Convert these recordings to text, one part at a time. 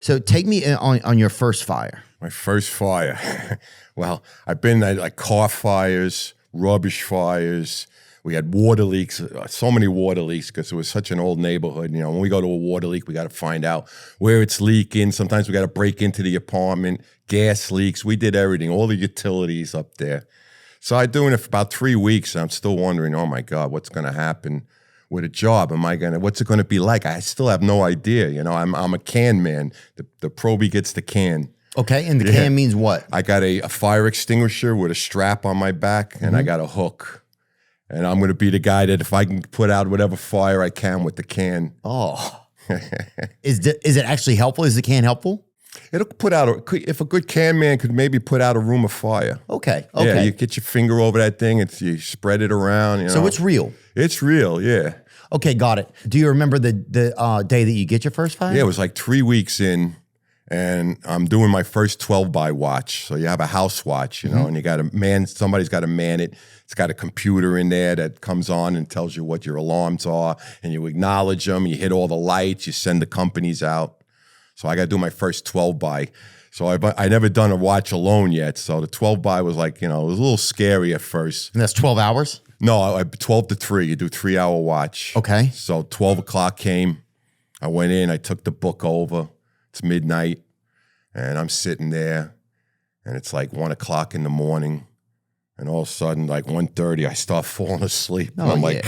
So take me on your first fire. My first fire. Well, I've been at like car fires, rubbish fires. We had water leaks, so many water leaks because it was such an old neighborhood. You know, when we go to a water leak, we got to find out where it's leaking. Sometimes we got to break into the apartment. Gas leaks. We did everything, all the utilities up there. So I'm doing it for about 3 weeks. And I'm still wondering, oh my God, what's going to happen with a job? What's it going to be like? I still have no idea. You know, I'm a can man. The probie gets the can. Okay, and the can means what? I got a fire extinguisher with a strap on my back, and I got a hook. And I'm going to be the guy that if I can put out whatever fire I can with the can. Oh. Is it actually helpful? Is the can helpful? It'll put out, if a good can man could maybe put out a room of fire. Okay. Yeah, you get your finger over that thing, you spread it around. You know. So it's real? It's real, yeah. Okay, got it. Do you remember the day that you get your first fire? Yeah, it was like 3 weeks in. And I'm doing my first 12-by watch. So you have a house watch, you know, and you got somebody's got to man it. It's got a computer in there that comes on and tells you what your alarms are, and you acknowledge them, you hit all the lights, you send the companies out. So I got to do my first 12-by. So I never done a watch alone yet. So the 12-by was like, you know, it was a little scary at first. And that's 12 hours? No, 12 to 3. You do 3-hour watch. Okay. So 12 o'clock came. I went in, I took the book over. It's midnight, and I'm sitting there, and it's like 1 o'clock in the morning, and all of a sudden, like 1:30, I start falling asleep. Oh, and I'm like,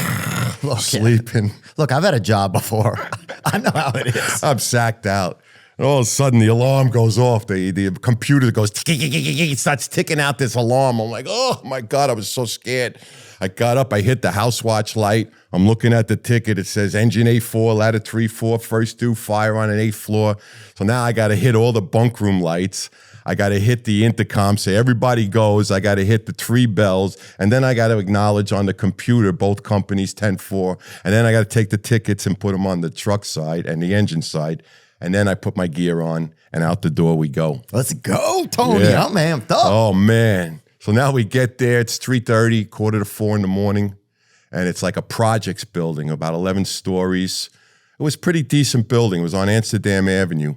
sleeping. Look, I've had a job before. I know how it is. I'm sacked out. And all of a sudden, the alarm goes off. The computer goes, it starts ticking out this alarm. I'm like, oh, my God, I was so scared. I got up, I hit the house watch light. I'm looking at the ticket. It says engine 8-4, ladder 3-4, first due, fire on an 8th floor. So now I got to hit all the bunk room lights. I got to hit the intercom, say everybody goes. I got to hit the 3 bells. And then I got to acknowledge on the computer, both companies, 10-4. And then I got to take the tickets and put them on the truck side and the engine side. And then I put my gear on, and out the door we go. Let's go, Tony. Yeah. I'm amped up. Oh, man. So now we get there. It's 3:30, 3:45 in the morning, and it's like a projects building, about 11 stories. It was a pretty decent building. It was on Amsterdam Avenue.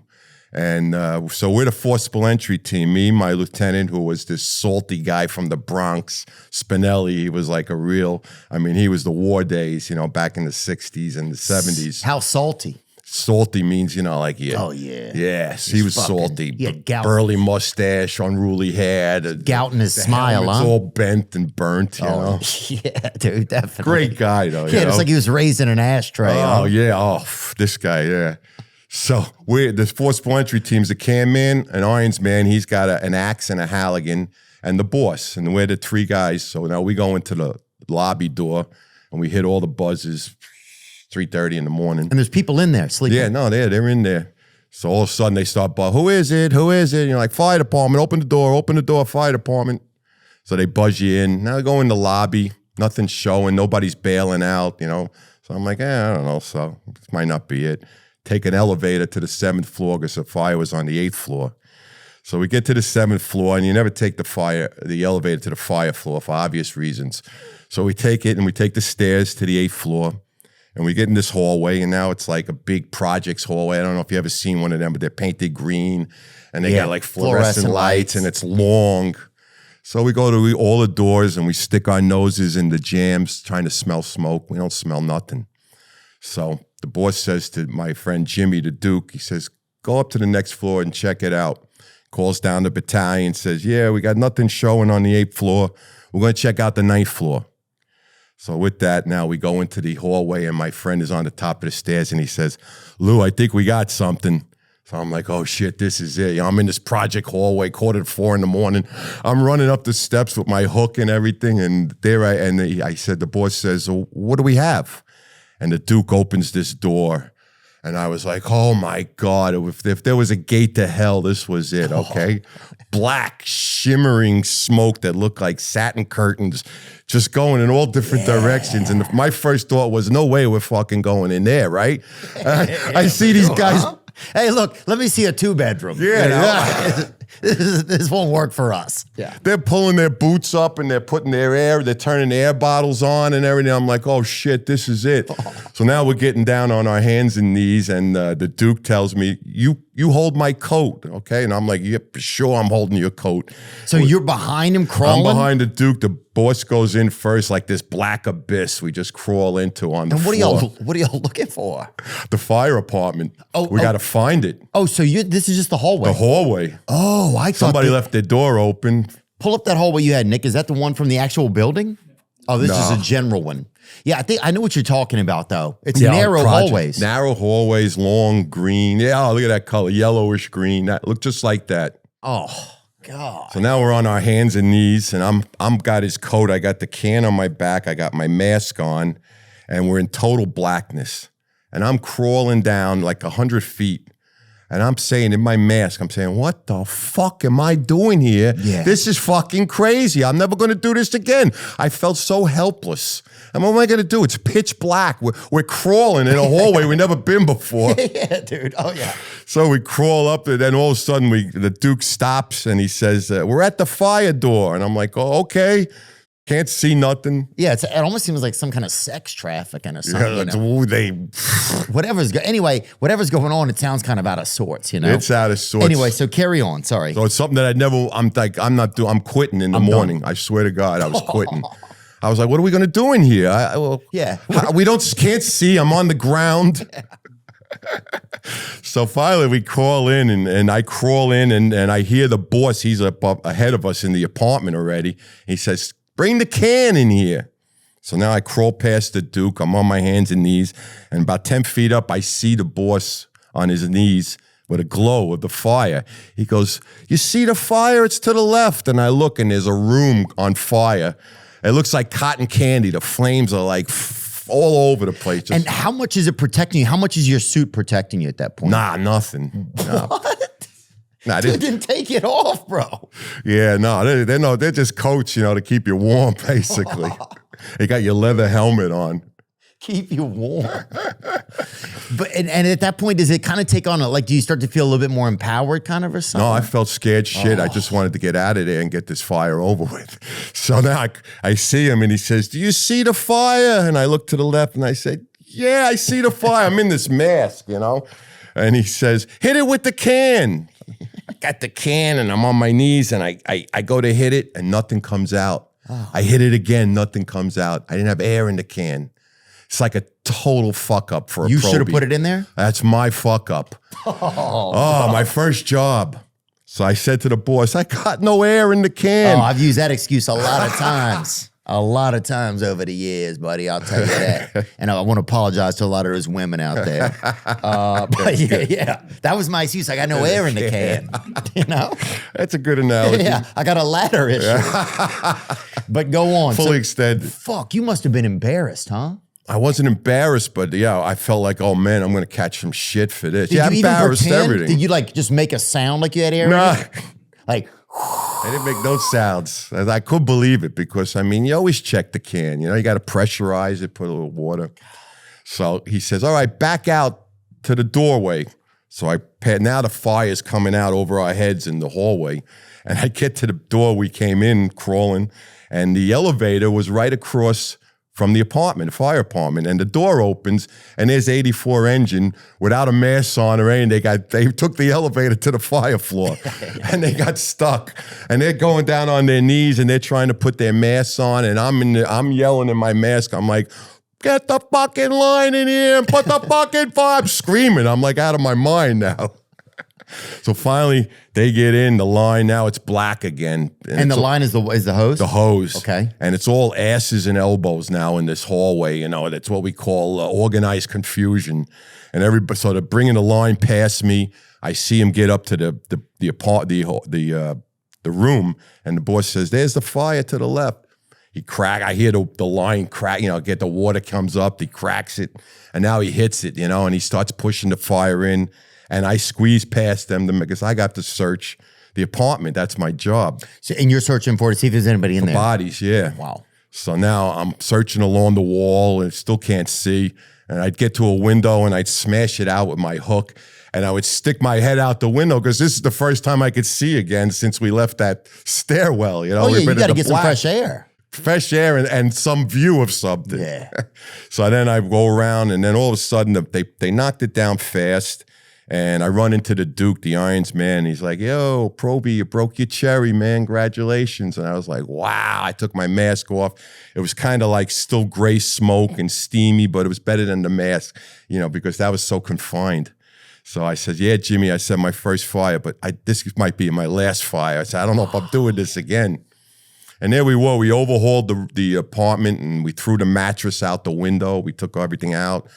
And so we're the forcible entry team. Me, my lieutenant, who was this salty guy from the Bronx, Spinelli. He was like he was the war days, you know, back in the 60s and the 70s. How salty? Salty means, you know, like, yeah. Oh, yeah. Yes, he was salty. Yeah, gout. Burly mustache, unruly hair. Gout in his smile, huh? It's all bent and burnt, you know. Yeah, dude, definitely. Great guy, though. Yeah, it's like he was raised in an ashtray. Oh, yeah. Oh, this guy, yeah. So the forcible entry team's a can man, an irons man. He's got an axe and a Halligan, and the boss. And we're the 3 guys. So now we go into the lobby door, and we hit all the buzzers. 3:30 in the morning. And there's people in there sleeping. Yeah, no, they're in there. So all of a sudden they start, who is it? Who is it? And you're like, fire department, open the door, fire department. So they buzz you in. Now they go in the lobby, nothing's showing, nobody's bailing out, you know. So I'm like, I don't know, so this might not be it. Take an elevator to the 7th floor because the fire was on the 8th floor. So we get to the 7th floor, and you never take the elevator to the fire floor for obvious reasons. So we take it, and we take the stairs to the 8th floor. And we get in this hallway, and now it's like a big projects hallway. I don't know if you ever seen one of them, but they're painted green, and they got like fluorescent lights, and it's long. So we go to all the doors, and we stick our noses in the jams trying to smell smoke. We don't smell nothing. So the boss says to my friend Jimmy, the Duke, he says, go up to the next floor and check it out. Calls down the battalion, says, yeah, we got nothing showing on the 8th floor. We're going to check out the 9th floor. So with that, now we go into the hallway, and my friend is on the top of the stairs, and he says, Lou, I think we got something. So I'm like, oh, shit, this is it. I'm in this project hallway, 3:45 in the morning. I'm running up the steps with my hook and everything, and I said, the boss says, so what do we have? And the Duke opens this door, and I was like, oh, my God, if there was a gate to hell, this was it, okay? Black, shimmering smoke that looked like satin curtains just going in all different directions. And my first thought was, no way we're fucking going in there, right? I see these guys. Hey, look, let me see a 2-bedroom. Yeah. You know? This won't work for us. Yeah. They're pulling their boots up and they're putting they're turning air bottles on and everything. I'm like, oh shit, this is it. So now we're getting down on our hands and knees, and the Duke tells me, you hold my coat, okay? And I'm like, yeah, for sure I'm holding your coat. So you're behind him crawling? I'm behind the Duke. The boss goes in first, like this black abyss we just crawl into on the floor. What are y'all looking for? The fire apartment. We got to find it. Oh, so this is just the hallway? The hallway. Oh, I thought somebody left their door open. Pull up that hallway you had, Nick. Is that the one from the actual building? Oh, this is a general one. Yeah, I know what you're talking about, though. It's narrow hallways. Narrow hallways, long green. Yeah, look at that color, yellowish green. That looked just like that. Oh, God. So now we're on our hands and knees, and I'm got his coat. I got the can on my back. I got my mask on, and we're in total blackness. And I'm crawling down like 100 feet. And I'm saying in my mask, I'm saying, what the fuck am I doing here? Yeah. This is fucking crazy. I'm never going to do this again. I felt so helpless. And what am I going to do? It's pitch black. We're crawling in a hallway we've never been before. Yeah, dude. Oh, yeah. So we crawl up, and then all of a sudden the Duke stops, and he says, we're at the fire door. And I'm like, oh, okay. Can't see nothing. Yeah, it almost seems like some kind of sex trafficking or something. Yeah, whatever's going on, it sounds kind of out of sorts, you know. It's out of sorts. Anyway, so carry on. Sorry. So it's something that I'm quitting in the morning. Done. I swear to God, I was quitting. I was like, what are we going to do in here? We can't see. I'm on the ground. So finally we crawl in, and I crawl in, and I hear the boss. He's up ahead of us in the apartment already. He says, bring the can in here. So now I crawl past the Duke. I'm on my hands and knees. And about 10 feet up, I see the boss on his knees with a glow of the fire. He goes, you see the fire? It's to the left. And I look, and there's a room on fire. It looks like cotton candy. The flames are like all over the place. And how much is it protecting you? How much is your suit protecting you at that point? Nah, nothing. Nah. What? Nah, Dude, didn't take it off, bro. Yeah, no, they're just coats, to keep you warm, basically. They got your leather helmet on. Keep you warm. But and at that point, does it kind of take on do you start to feel a little bit more empowered kind of or something? No, I felt scared shit. I just wanted to get out of there and get this fire over with. So now I see him, and he says, do you see the fire? And I look to the left, and I said, yeah, I see the fire. I'm in this mask, And he says, hit it with the can. I got the can, and I'm on my knees, and I go to hit it, and nothing comes out. Oh. I hit it again, nothing comes out. I didn't have air in the can. It's like a total fuck up for a You probie. should have put it in there? That's my fuck up. Oh, my first job. So I said to the boss, I got no air in the can. Oh, I've used that excuse a lot of times. A lot of times over the years, buddy. I'll tell you that. And I want to apologize to a lot of those women out there. But yeah, that was my excuse. I got no air in the can. That's a good analogy. Yeah, I got a ladder issue. But go on. Fully extended. Fuck, you must have been embarrassed, huh? I wasn't embarrassed, but yeah, I felt like, oh man, I'm going to catch some shit for this. Did you embarrassed everything. Did you just make a sound like you had air? Nah. I didn't make no sounds. I could believe it because, you always check the can. You got to pressurize it, put a little water. So he says, all right, back out to the doorway. So now the fire's coming out over our heads in the hallway. And I get to the door we came in crawling, and the elevator was right across from the fire apartment, and the door opens, and there's 84 engine without a mask on or anything. They took the elevator to the fire floor, and they got stuck, and they're going down on their knees, and they're trying to put their masks on, and I'm yelling in my mask. I'm like, get the fucking line in here and put the fucking fire. I'm screaming. I'm like out of my mind now. So finally, they get in the line. Now it's black again, and the line is the hose. The hose, okay. And it's all asses and elbows now in this hallway. That's what we call organized confusion. And everybody, so they're bringing the line past me. I see him get up to the room, and the boss says, "There's the fire to the left." I hear the line crack. Get the water comes up. He cracks it, and now he hits it. And he starts pushing the fire in. And I squeeze past them because I got to search the apartment. That's my job. So, and you're searching to see if there's anybody in there? Bodies, yeah. Wow. So now I'm searching along the wall and still can't see. And I'd get to a window and I'd smash it out with my hook. and I would stick my head out the window because this is the first time I could see again since we left that stairwell. You know, Oh, yeah, we've you been got to in the get some black. fresh air. Fresh air and some view of something. Yeah. So then I go around, and then all of a sudden they knocked it down fast, and I run into the Duke, the Irons man. He's like, "Yo, Proby, you broke your cherry, man. Congratulations!" And I was like, "Wow!" I took my mask off. It was kind of like still gray smoke and steamy, but it was better than the mask, you know, because that was so confined. So I said, "Yeah, Jimmy," I said, "my first fire, but this might be my last fire." I said, "I don't know if I'm doing this again." And there we were. We overhauled the apartment, and we threw the mattress out the window. We took everything out,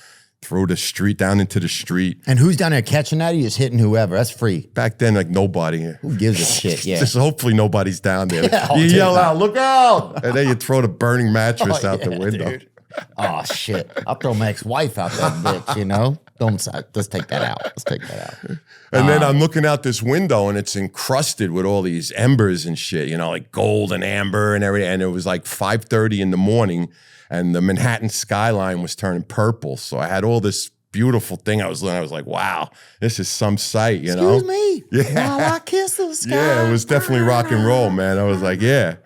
threw the street down into the street. And who's down there catching that? Or you just hitting whoever? That's free. Back then, like nobody. Who gives a shit? Yeah. Just hopefully nobody's down there. Yeah, you dude. yell out, "Look out!" And then you throw the burning mattress out the window. Dude. Oh shit! I'll throw my ex-wife out that bitch. You know, let's take that out. Let's take that out. And then I'm looking out this window, and it's encrusted with all these embers and shit, you know, like gold and amber and everything. And it was like 5:30 in the morning, and the Manhattan skyline was turning purple. So I had all this beautiful thing. I was like, wow, this is some sight, you know? Excuse me. Yeah. While I kiss the sky. Yeah, it was definitely rock and roll, man. I was like, yeah.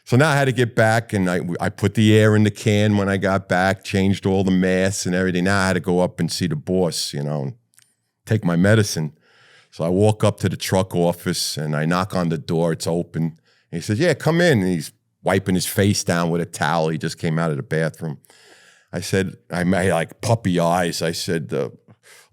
So now I had to get back, and I put the air in the can when I got back, changed all the masks and everything. Now I had to go up and see the boss, you know, and take my medicine. So I walk up to the truck office, and I knock on the door. It's open. And he says, "Yeah, come in." And he's wiping his face down with a towel. He just came out of the bathroom. I said, I made like puppy eyes. I said,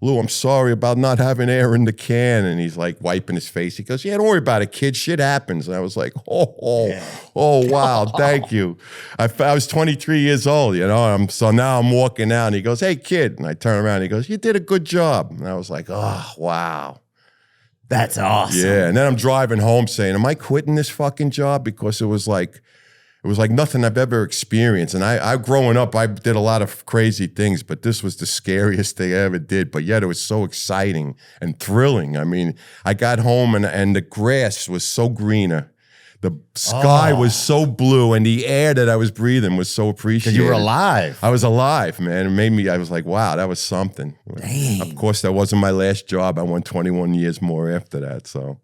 "Lou, I'm sorry about not having air in the can." And he's like wiping his face. He goes, "Yeah, don't worry about it, kid. Shit happens." And I was like, oh, wow, thank you. I was 23 years old, you know. So now I'm walking out, and he goes, "Hey, kid." And I turn around, and he goes, "You did a good job." And I was like, oh, wow. That's awesome. Yeah, and then I'm driving home saying, "Am I quitting this fucking job?" Because it was like nothing I've ever experienced. And I growing up, I did a lot of crazy things, but this was the scariest thing I ever did. But yet it was so exciting and thrilling. I mean, I got home, and the grass was so greener. The sky was so blue, and the air that I was breathing was so appreciated. Because you were alive. I was alive, man. It made me, I was like, wow, that was something. Dang. Of course, that wasn't my last job. I went 21 years more after that, so.